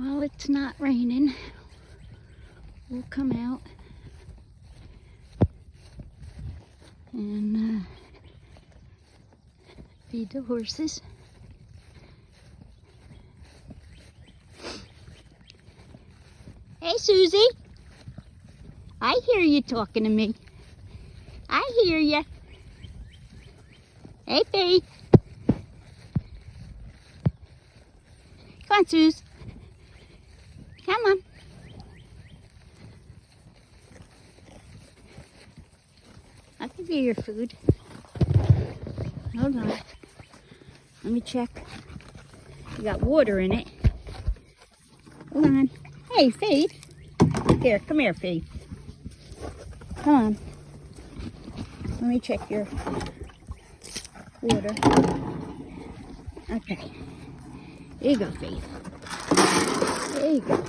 While it's not raining, we'll come out and feed the horses. Hey, Susie. I hear you talking to me. I hear you. Hey, Faith. Come on, Suze. Come on. I'll give you your food. Hold on. Let me check. You got water in it. Hold on. Hey, Faith. Here, come here, Faith. Come on. Let me check your water. Okay. There you go, Faith. There you go.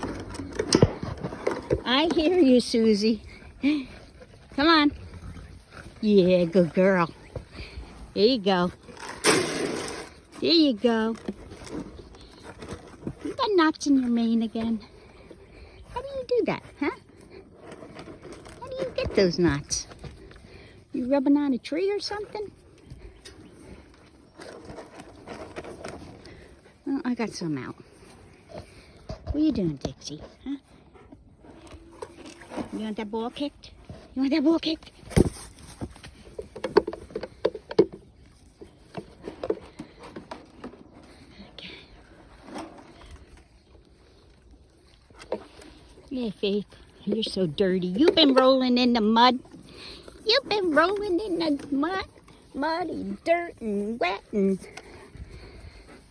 I hear you, Susie. Come on. Yeah, good girl. There you go. There you go. You got knots in your mane again. How do you do that, huh? How do you get those knots? You rubbing on a tree or something? Well, I got some out. What are you doing, Dixie? Huh? You want that ball kicked? You want that ball kicked? Okay. Yeah, Faith, you're so dirty. You've been rolling in the mud. You've been rolling in the mud and dirt and wet and...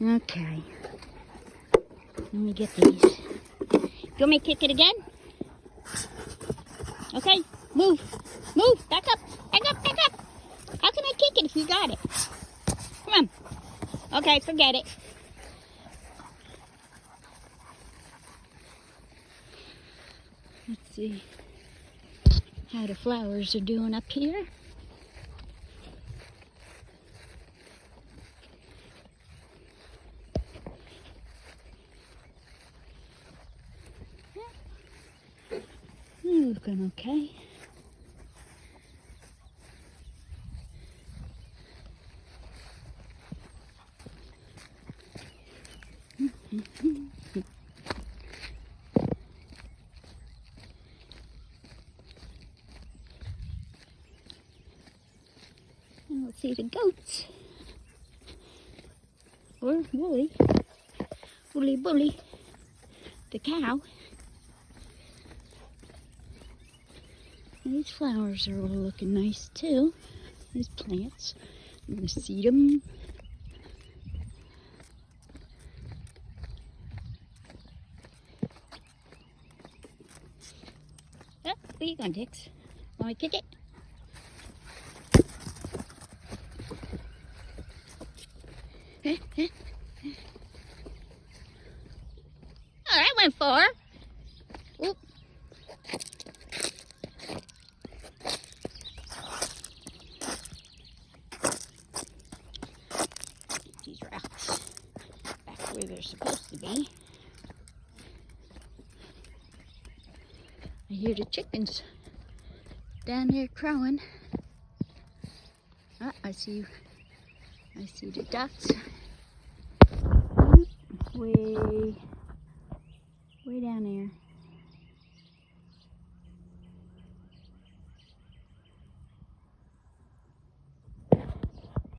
Okay. Let me get these. You want me to kick it again? Okay, move. Move, back up, back up, back up. How can I kick it if you got it? Come on. Okay, forget it. Let's see how the flowers are doing up here. Looking okay. And let's see the goats. Or Wooly. Wooly Bully. The cow. And these flowers are all looking nice too. These plants. I'm going to seed them. Oh, where you going, Dix? Want me to kick it? Oh, that went far. Oop. These rocks back where they're supposed to be. I hear the chickens down there crowing. Ah, I see the ducks. Way down there.